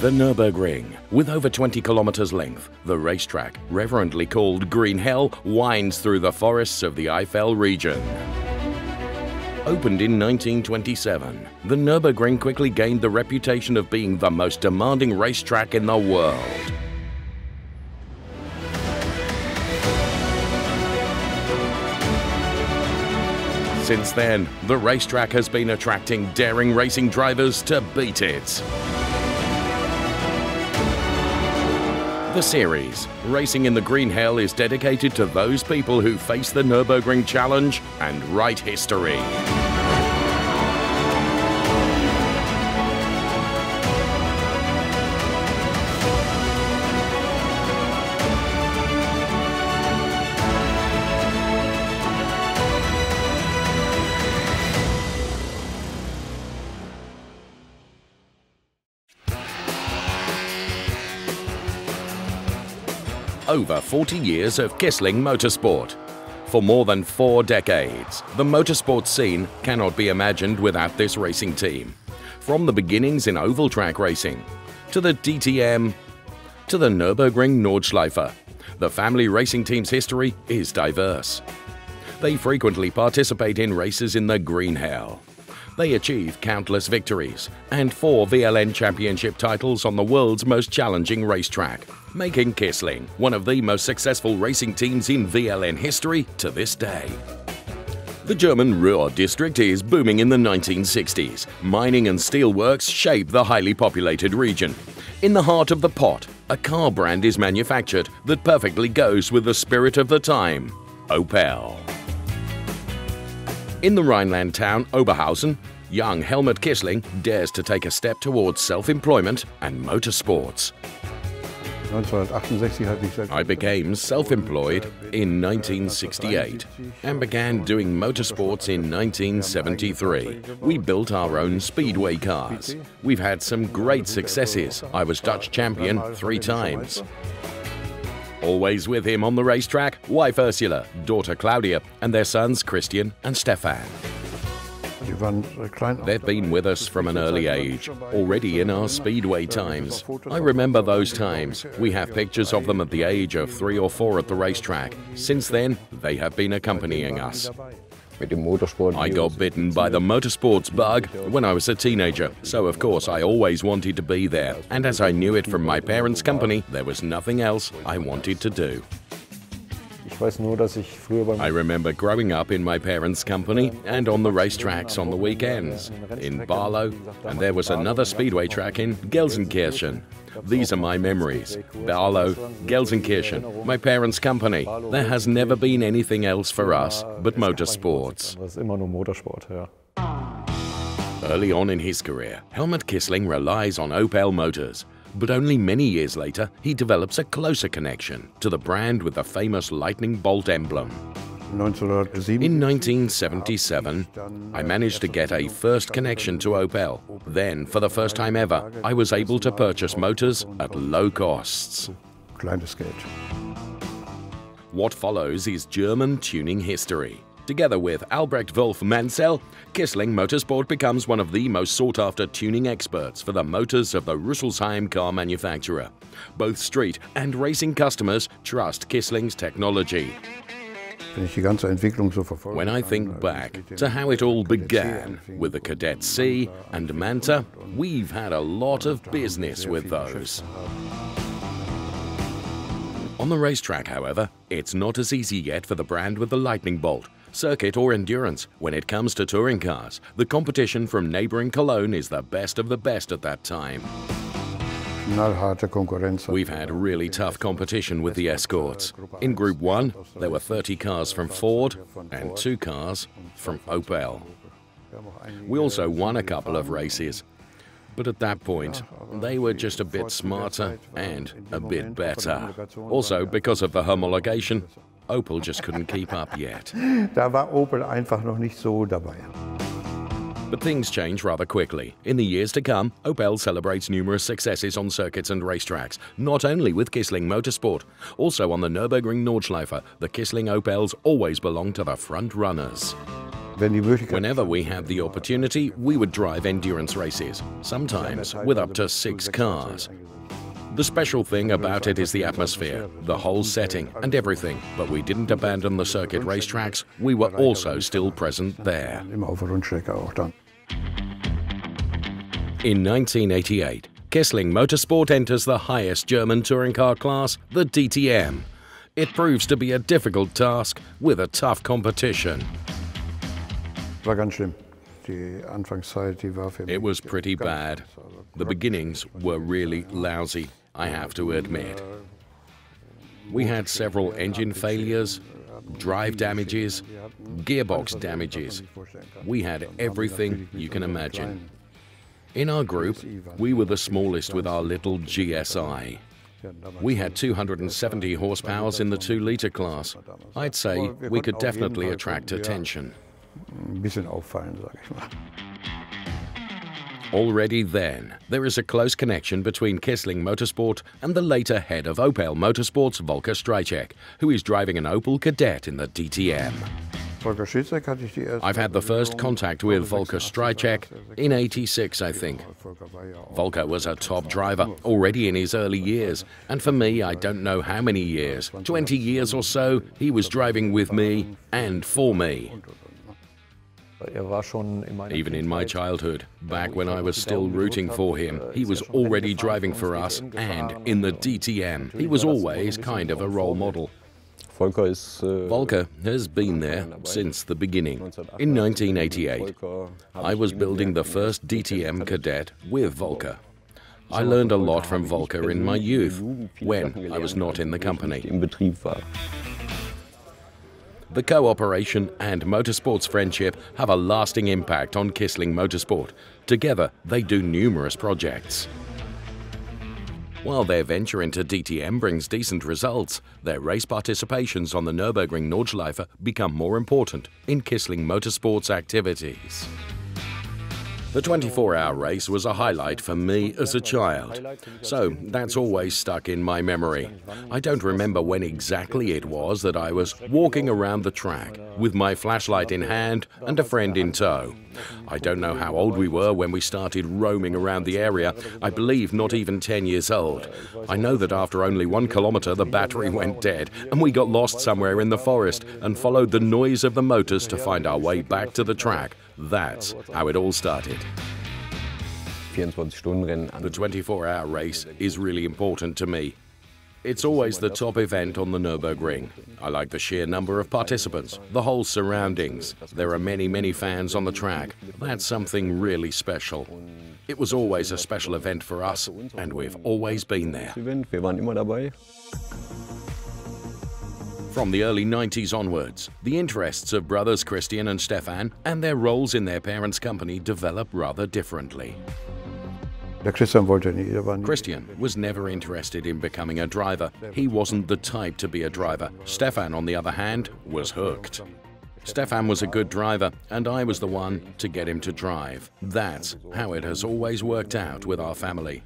The Nürburgring, with over 20 kilometers length, the racetrack, reverently called Green Hell, winds through the forests of the Eifel region. Opened in 1927, the Nürburgring quickly gained the reputation of being the most demanding racetrack in the world. Since then, the racetrack has been attracting daring racing drivers to beat it. The series, Racing in the Green Hell, is dedicated to those people who face the Nürburgring challenge and write history. Over 40 years of Kissling motorsport. For more than 4 decades, the motorsport scene cannot be imagined without this racing team. From the beginnings in oval track racing, to the DTM, to the Nürburgring Nordschleife, the family racing team's history is diverse. They frequently participate in races in the Green Hell. They achieve countless victories and 4 VLN championship titles on the world's most challenging racetrack, making Kissling one of the most successful racing teams in VLN history to this day. The German Ruhr district is booming in the 1960s. Mining and steelworks shape the highly populated region. In the heart of the pot, a car brand is manufactured that perfectly goes with the spirit of the time: Opel. In the Rhineland town Oberhausen, young Helmut Kissling dares to take a step towards self-employment and motorsports. I became self-employed in 1968 and began doing motorsports in 1973. We built our own speedway cars. We've had some great successes. I was Dutch champion 3 times. Always with him on the racetrack, wife Ursula, daughter Claudia, and their sons Christian and Stefan. They've been with us from an early age, already in our speedway times. I remember those times. We have pictures of them at the age of 3 or 4 at the racetrack. Since then, they have been accompanying us. I got bitten by the motorsports bug when I was a teenager, so of course I always wanted to be there. And as I knew it from my parents' company, there was nothing else I wanted to do. I remember growing up in my parents' company and on the racetracks on the weekends, in Barlow, and there was another speedway track in Gelsenkirchen. These are my memories. Barlow, Gelsenkirchen, my parents' company. There has never been anything else for us but motorsports. Early on in his career, Helmut Kissling relies on Opel motors. But only many years later, he develops a closer connection to the brand with the famous lightning bolt emblem. In 1977, I managed to get a first connection to Opel. Then, for the first time ever, I was able to purchase motors at low costs. What follows is German tuning history. Together with Albrecht Wolf Mansell, Kissling Motorsport becomes one of the most sought-after tuning experts for the motors of the Rüsselsheim car manufacturer. Both street and racing customers trust Kissling's technology. When I think back to how it all began with the Cadet C and Manta, we've had a lot of business with those. On the racetrack, however, it's not as easy yet for the brand with the lightning bolt, circuit or endurance. When it comes to touring cars, the competition from neighboring Cologne is the best of the best at that time. We've had really tough competition with the escorts. In Group 1, there were 30 cars from Ford and 2 cars from Opel. We also won a couple of races, but at that point, they were just a bit smarter and a bit better. Also, because of the homologation, Opel just couldn't keep up yet. But things change rather quickly. In the years to come, Opel celebrates numerous successes on circuits and racetracks, not only with Kissling Motorsport. Also on the Nürburgring Nordschleife, the Kissling Opels always belong to the front runners. Whenever we had the opportunity, we would drive endurance races, sometimes with up to 6 cars. The special thing about it is the atmosphere, the whole setting and everything, but we didn't abandon the circuit racetracks, we were also still present there. In 1988, Kissling Motorsport enters the highest German touring car class, the DTM. It proves to be a difficult task with a tough competition. It was pretty bad. The beginnings were really lousy, I have to admit. We had several engine failures, drive damages, gearbox damages. We had everything you can imagine. In our group, we were the smallest with our little GSI. We had 270 horsepower in the 2-liter class. I'd say we could definitely attract attention. Already then, there is a close connection between Kissling Motorsport and the later head of Opel Motorsport's Volker Streichek, who is driving an Opel Kadett in the DTM. I've had the first contact with Volker Streichek in '86, I think. Volker was a top driver, already in his early years, and for me, I don't know how many years, 20 years or so, he was driving with me and for me. Even in my childhood, back when I was still rooting for him, he was already driving for us and in the DTM. He was always kind of a role model. Volker has been there since the beginning. In 1988, I was building the first DTM Kadett with Volker. I learned a lot from Volker in my youth, when I was not in the company. The cooperation and motorsports friendship have a lasting impact on Kissling Motorsport. Together, they do numerous projects. While their venture into DTM brings decent results, their race participations on the Nürburgring Nordschleife become more important in Kissling Motorsport's activities. The 24-hour race was a highlight for me as a child, so that's always stuck in my memory. I don't remember when exactly it was that I was walking around the track with my flashlight in hand and a friend in tow. I don't know how old we were when we started roaming around the area. I believe not even 10 years old. I know that after only 1 kilometer the battery went dead and we got lost somewhere in the forest and followed the noise of the motors to find our way back to the track. That's how it all started. The 24-hour race is really important to me. It's always the top event on the Nürburgring. I like the sheer number of participants, the whole surroundings. There are many, many fans on the track. That's something really special. It was always a special event for us, and we've always been there. From the early 90s onwards, the interests of brothers Christian and Stefan and their roles in their parents' company developed rather differently. Christian was never interested in becoming a driver. He wasn't the type to be a driver. Stefan, on the other hand, was hooked. Stefan was a good driver, and I was the one to get him to drive. That's how it has always worked out with our family.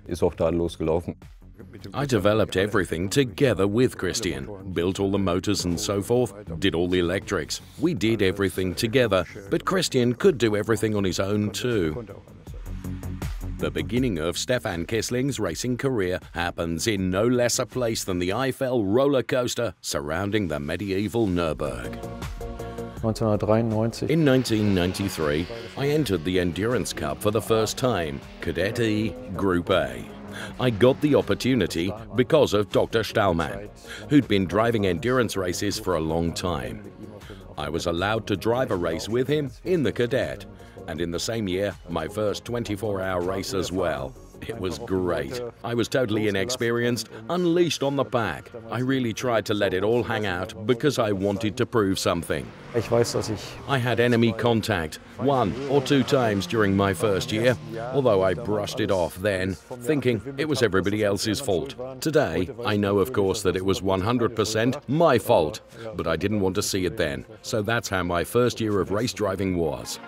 I developed everything together with Christian, built all the motors and so forth, did all the electrics. We did everything together, but Christian could do everything on his own too. The beginning of Stefan Kissling's racing career happens in no less a place than the Eiffel roller coaster surrounding the medieval Nürburgring. In 1993, I entered the Endurance Cup for the first time, Kadett E Group A. I got the opportunity because of Dr. Stallman, who'd been driving endurance races for a long time. I was allowed to drive a race with him in the Kadett, and in the same year, my first 24-hour race as well. It was great. I was totally inexperienced, unleashed on the pack. I really tried to let it all hang out because I wanted to prove something. I had enemy contact 1 or 2 times during my first year, although I brushed it off then, thinking it was everybody else's fault. Today, I know of course that it was 100% my fault, but I didn't want to see it then, so that's how my first year of race driving was.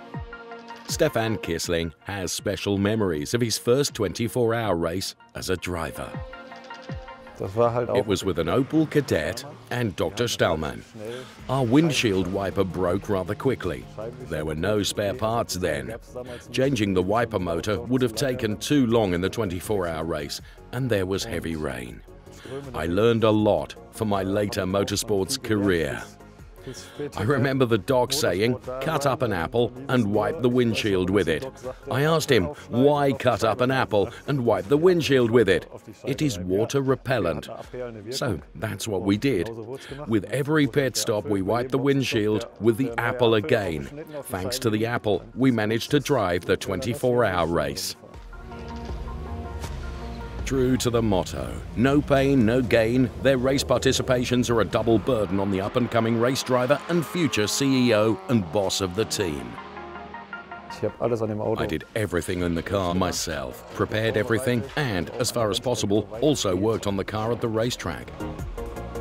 Stefan Kissling has special memories of his first 24-hour race as a driver. It was with an Opel Kadett and Dr. Stallman. Our windshield wiper broke rather quickly. There were no spare parts then. Changing the wiper motor would have taken too long in the 24-hour race, and there was heavy rain. I learned a lot for my later motorsports career. I remember the doc saying, cut up an apple and wipe the windshield with it. I asked him, why cut up an apple and wipe the windshield with it? It is water repellent. So that's what we did. With every pit stop, we wiped the windshield with the apple again. Thanks to the apple, we managed to drive the 24-hour race. True to the motto, no pain, no gain, their race participations are a double burden on the up-and-coming race driver and future CEO and boss of the team. I did everything in the car myself, prepared everything, and, as far as possible, also worked on the car at the racetrack.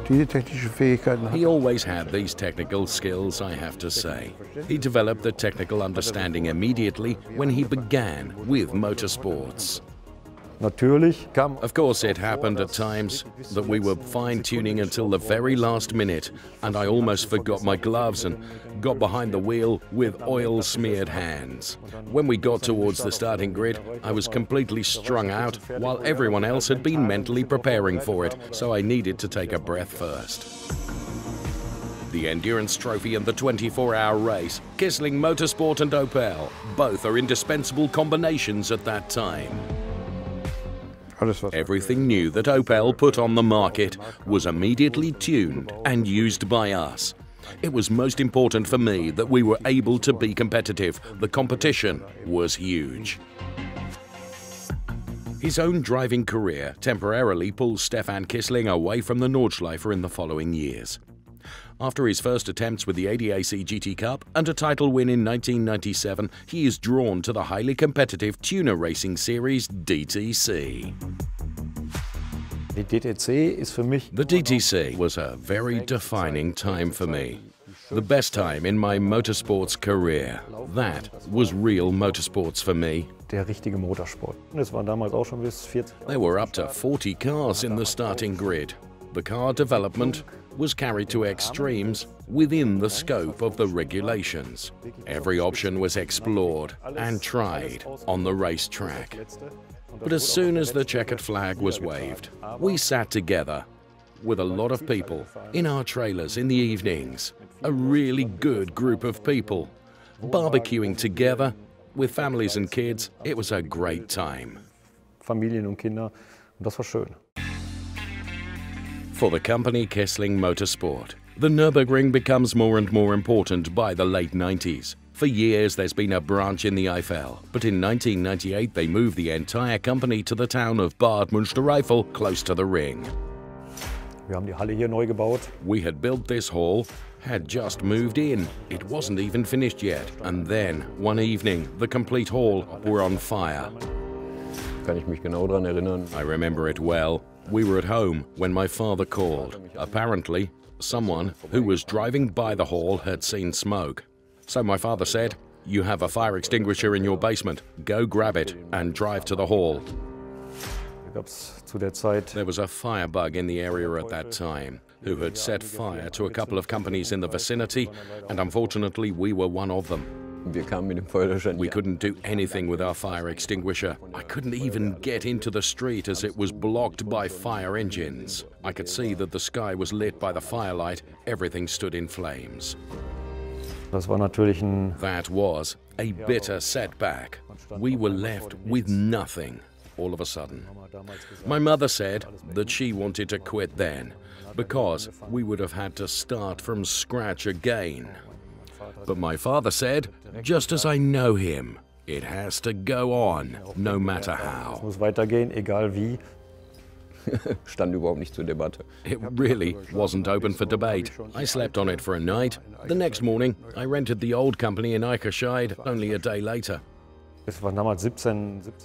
He always had these technical skills, I have to say. He developed the technical understanding immediately when he began with motorsports. Of course, it happened at times that we were fine-tuning until the very last minute, and I almost forgot my gloves and got behind the wheel with oil-smeared hands. When we got towards the starting grid, I was completely strung out, while everyone else had been mentally preparing for it, so I needed to take a breath first. The Endurance Trophy and the 24-hour race, Kissling Motorsport and Opel, both are indispensable combinations at that time. Everything new that Opel put on the market was immediately tuned and used by us. It was most important for me that we were able to be competitive. The competition was huge. His own driving career temporarily pulls Stefan Kissling away from the Nordschleifer in the following years. After his first attempts with the ADAC GT Cup and a title win in 1997, he is drawn to the highly competitive tuner racing series DTC. The DTC was a very defining time for me. The best time in my motorsports career. That was real motorsports for me. There were up to 40 cars in the starting grid. The car development was carried to extremes within the scope of the regulations. Every option was explored and tried on the racetrack. But as soon as the checkered flag was waved, we sat together with a lot of people in our trailers in the evenings, a really good group of people, barbecuing together with families and kids. It was a great time. Familien und Kinder, und das war schön. For the company Kissling Motorsport, the Nürburgring becomes more and more important by the late 90s. For years there's been a branch in the Eifel, but in 1998 they moved the entire company to the town of Bad Münstereifel, close to the ring. We had built this hall, had just moved in. It wasn't even finished yet, and then, one evening, the complete hall were on fire. I remember it well. We were at home when my father called. Apparently, someone who was driving by the hall had seen smoke. So my father said, "You have a fire extinguisher in your basement. Go grab it and drive to the hall." There was a firebug in the area at that time who had set fire to a couple of companies in the vicinity, and unfortunately we were one of them. We couldn't do anything with our fire extinguisher. I couldn't even get into the street as it was blocked by fire engines. I could see that the sky was lit by the firelight. Everything stood in flames. That was a bitter setback. We were left with nothing all of a sudden. My mother said that she wanted to quit then because we would have had to start from scratch again. But my father said, just as I know him, it has to go on, no matter how. It really wasn't open for debate. I slept on it for a night. The next morning, I rented the old company in Eickerscheid only a day later.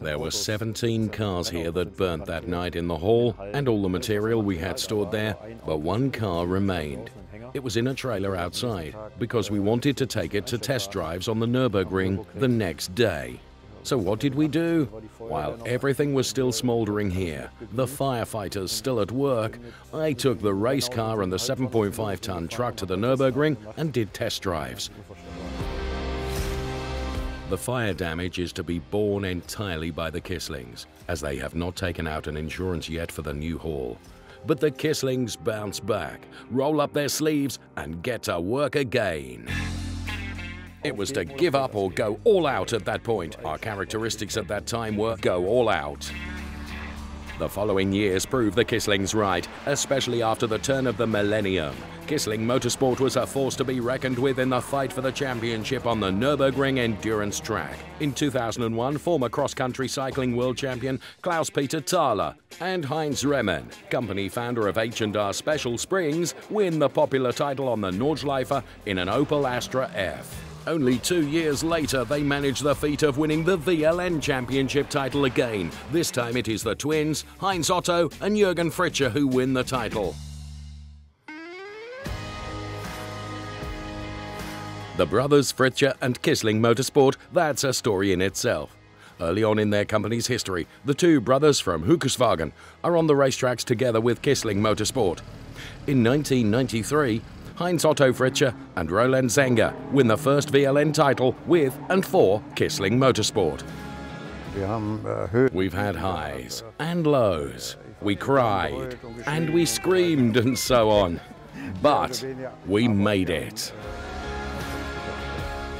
There were 17 cars here that burnt that night in the hall, and all the material we had stored there, but one car remained. It was in a trailer outside, because we wanted to take it to test drives on the Nürburgring the next day. So what did we do? While everything was still smouldering here, the firefighters still at work, I took the race car and the 7.5-ton truck to the Nürburgring and did test drives. The fire damage is to be borne entirely by the Kisslings, as they have not taken out an insurance yet for the new haul. But the Kisslings bounce back, roll up their sleeves and get to work again. It was to give up or go all out at that point. Our characteristics at that time were go all out. The following years proved the Kisslings right, especially after the turn of the millennium. Kissling Motorsport was a force to be reckoned with in the fight for the championship on the Nürburgring endurance track. In 2001, former cross-country cycling world champion Klaus-Peter Thaler and Heinz Rehmann, company founder of H&R Special Springs, win the popular title on the Nordschleife in an Opel Astra F. Only 2 years later, they managed the feat of winning the VLN Championship title again. This time it is the twins, Heinz Otto and Jürgen Fritsche, who win the title. The brothers Fritsche and Kissling Motorsport, that's a story in itself. Early on in their company's history, the two brothers from Hukeswagen are on the racetracks together with Kissling Motorsport. In 1993, Heinz Otto Fritsche and Roland Zenger win the first VLN title with and for Kissling Motorsport. We've had highs and lows. We cried and we screamed and so on. But we made it.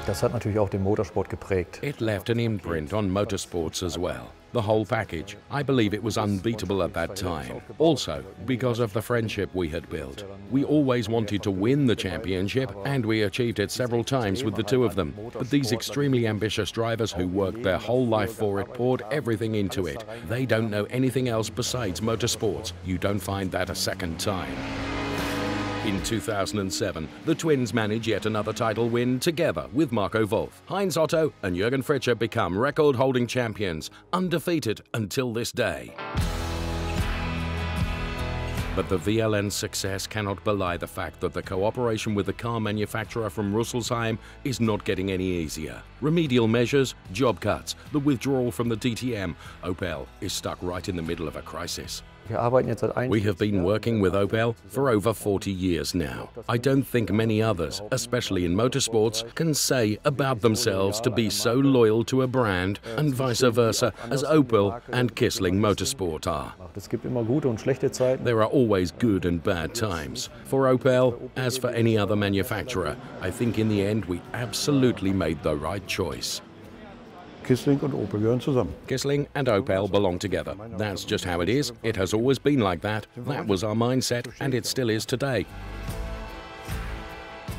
Das hat natürlich auch den Motorsport geprägt. It left an imprint on motorsports as well. The whole package. I believe it was unbeatable at that time. Also, because of the friendship we had built. We always wanted to win the championship, and we achieved it several times with the two of them. But these extremely ambitious drivers who worked their whole life for it poured everything into it. They don't know anything else besides motorsports. You don't find that a second time. In 2007, the twins manage yet another title win together with Marco Wolf. Heinz Otto and Jürgen Fritsche become record-holding champions, undefeated until this day. But the VLN's success cannot belie the fact that the cooperation with the car manufacturer from Rüsselsheim is not getting any easier. Remedial measures, job cuts, the withdrawal from the DTM. Opel is stuck right in the middle of a crisis. We have been working with Opel for over 40 years now. I don't think many others, especially in motorsports, can say about themselves to be so loyal to a brand and vice versa as Opel and Kissling Motorsport are. There are always good and bad times. For Opel, as for any other manufacturer, I think in the end we absolutely made the right choice. Kissling und Opel gehören zusammen. Kissling and Opel belong together. That's just how it is. It has always been like that. That was our mindset, and it still is today.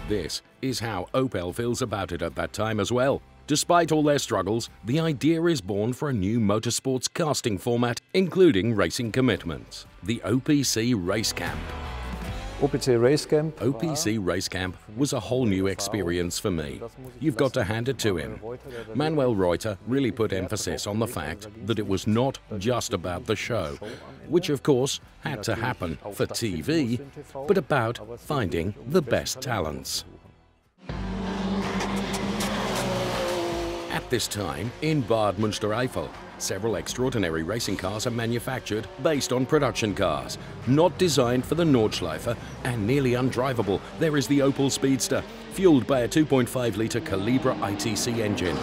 This is how Opel feels about it at that time as well. Despite all their struggles, the idea is born for a new motorsports casting format, including racing commitments. The OPC Race Camp. OPC Race Camp was a whole new experience for me. You've got to hand it to him. Manuel Reuter really put emphasis on the fact that it was not just about the show, which of course had to happen for TV, but about finding the best talents. At this time, in Bad Münstereifel, several extraordinary racing cars are manufactured based on production cars. Not designed for the Nordschleife and nearly undrivable, there is the Opel Speedster, fueled by a 2.5-litre Calibra ITC engine.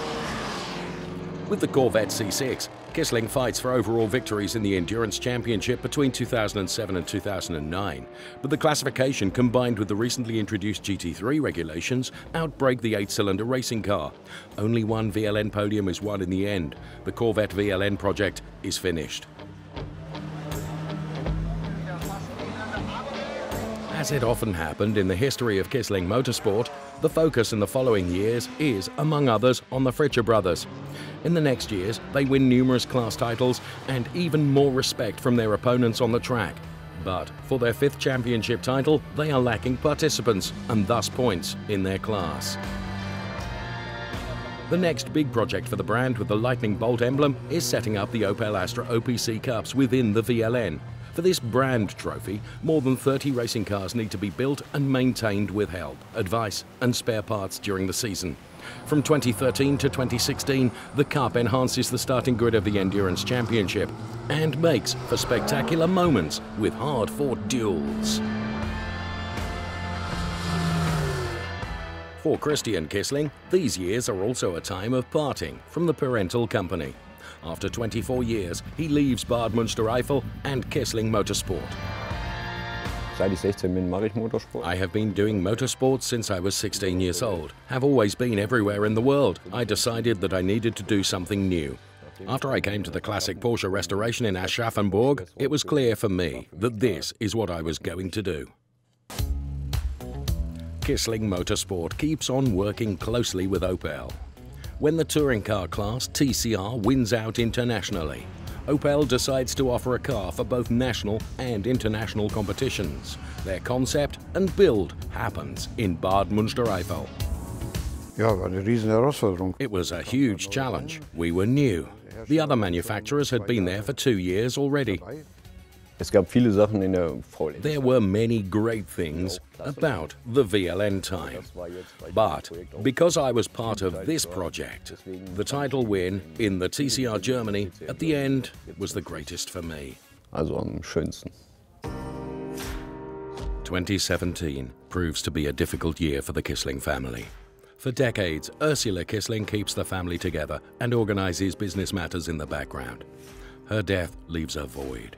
With the Corvette C6, Kissling fights for overall victories in the Endurance Championship between 2007 and 2009, but the classification combined with the recently introduced GT3 regulations outbreak the 8-cylinder racing car. Only one VLN podium is won in the end. The Corvette VLN project is finished. As it often happened in the history of Kissling Motorsport, the focus in the following years is, among others, on the Fritsche brothers. In the next years, they win numerous class titles and even more respect from their opponents on the track. But for their 5th championship title, they are lacking participants and thus points in their class. The next big project for the brand with the lightning bolt emblem is setting up the Opel Astra OPC Cups within the VLN. For this brand trophy, more than 30 racing cars need to be built and maintained with help, advice and spare parts during the season. From 2013 to 2016, the Cup enhances the starting grid of the Endurance Championship and makes for spectacular moments with hard-fought duels. For Christian Kissling, these years are also a time of parting from the parental company. After 24 years, he leaves Bad Münstereifel and Kissling Motorsport. I have been doing motorsports since I was 16 years old, have always been everywhere in the world. I decided that I needed to do something new. After I came to the classic Porsche restoration in Aschaffenburg, it was clear for me that this is what I was going to do. Kissling Motorsport keeps on working closely with Opel. When the touring car class TCR wins out internationally, Opel decides to offer a car for both national and international competitions. Their concept and build happens in Bad Münstereifel. It was a huge challenge. We were new. The other manufacturers had been there for 2 years already. There were many great things about the VLN time, but because I was part of this project, the title win in the TCR Germany at the end was the greatest for me. 2017 proves to be a difficult year for the Kissling family. For decades, Ursula Kissling keeps the family together and organizes business matters in the background. Her death leaves a void.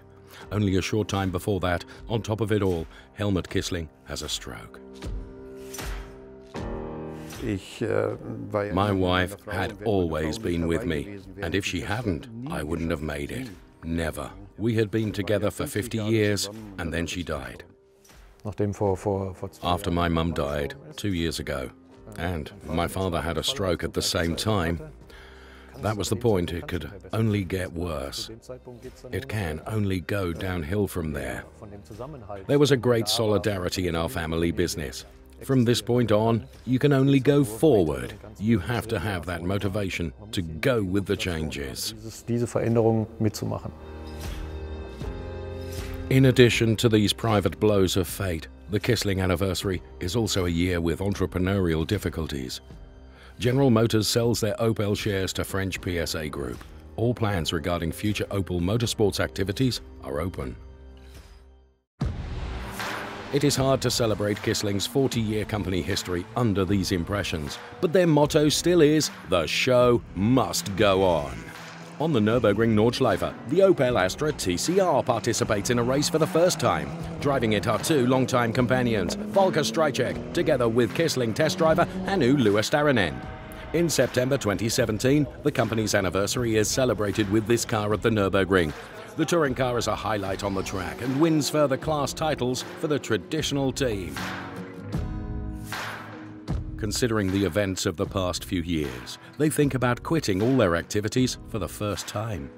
Only a short time before that, on top of it all, Helmut Kissling has a stroke. My wife had always been with me, and if she hadn't, I wouldn't have made it. Never. We had been together for 50 years, and then she died. After my mum died 2 years ago, and my father had a stroke at the same time, that was the point. It could only get worse. It can only go downhill from there. There was a great solidarity in our family business. From this point on, you can only go forward. You have to have that motivation to go with the changes. In addition to these private blows of fate, the Kissling anniversary is also a year with entrepreneurial difficulties. General Motors sells their Opel shares to French PSA Group. All plans regarding future Opel Motorsports activities are open. It is hard to celebrate Kissling's 40-year company history under these impressions, but their motto still is, "The show must go on." On the Nürburgring Nordschleife, the Opel Astra TCR participates in a race for the first time. Driving it are two longtime companions, Volker Streichek, together with Kissling test driver Hannu Luostarainen. In September 2017, the company's anniversary is celebrated with this car at the Nürburgring. The touring car is a highlight on the track and wins further class titles for the traditional team. Considering the events of the past few years, they think about quitting all their activities for the first time.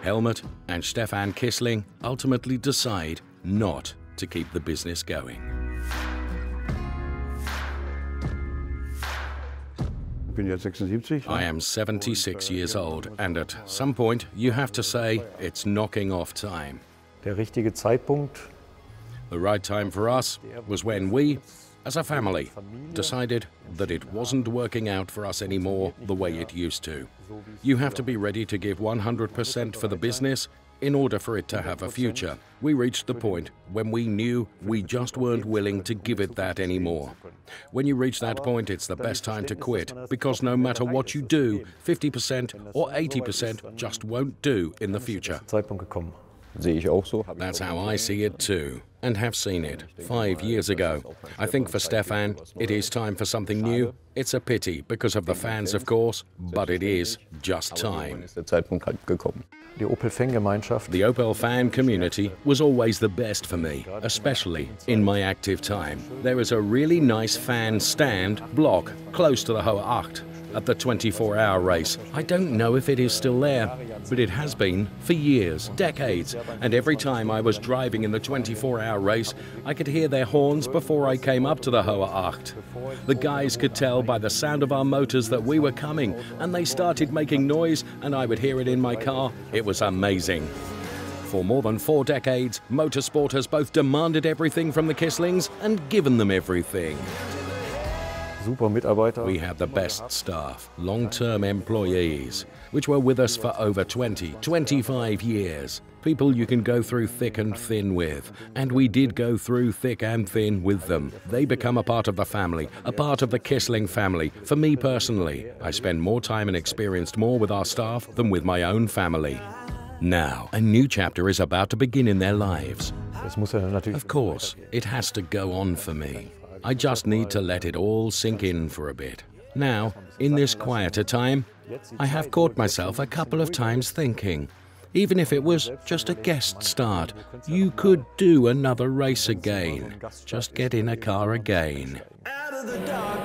Helmut and Stefan Kissling ultimately decide not to keep the business going. I am 76 years old, and at some point you have to say it's knocking off time. Der richtige Zeitpunkt. The right time for us was when we, as a family, decided that it wasn't working out for us anymore the way it used to. You have to be ready to give 100% for the business in order for it to have a future. We reached the point when we knew we just weren't willing to give it that anymore. When you reach that point, it's the best time to quit, because no matter what you do, 50% or 80% just won't do in the future. That's how I see it too, and have seen it 5 years ago. I think for Stefan, it is time for something new. It's a pity because of the fans, of course, but it is just time. The Opel fan community was always the best for me, especially in my active time. There is a really nice fan stand block close to the Hohe Acht at the 24-hour race. I don't know if it is still there, but it has been for years, decades, and every time I was driving in the 24-hour race, I could hear their horns before I came up to the Hohe Acht. The guys could tell by the sound of our motors that we were coming, and they started making noise, and I would hear it in my car. It was amazing. For more than 4 decades, motorsport has both demanded everything from the Kisslings and given them everything. super Mitarbeiter. We had the best staff, long-term employees, which were with us for over 20, 25 years. People you can go through thick and thin with. And we did go through thick and thin with them. They become a part of the family, a part of the Kissling family. For me personally, I spend more time and experienced more with our staff than with my own family. Now, a new chapter is about to begin in their lives. Es muss ja natürlich Of course, it has to go on for me. I just need to let it all sink in for a bit. Now, in this quieter time, I have caught myself a couple of times thinking, even if it was just a guest start, you could do another race again. Just get in a car again. Out of the dark.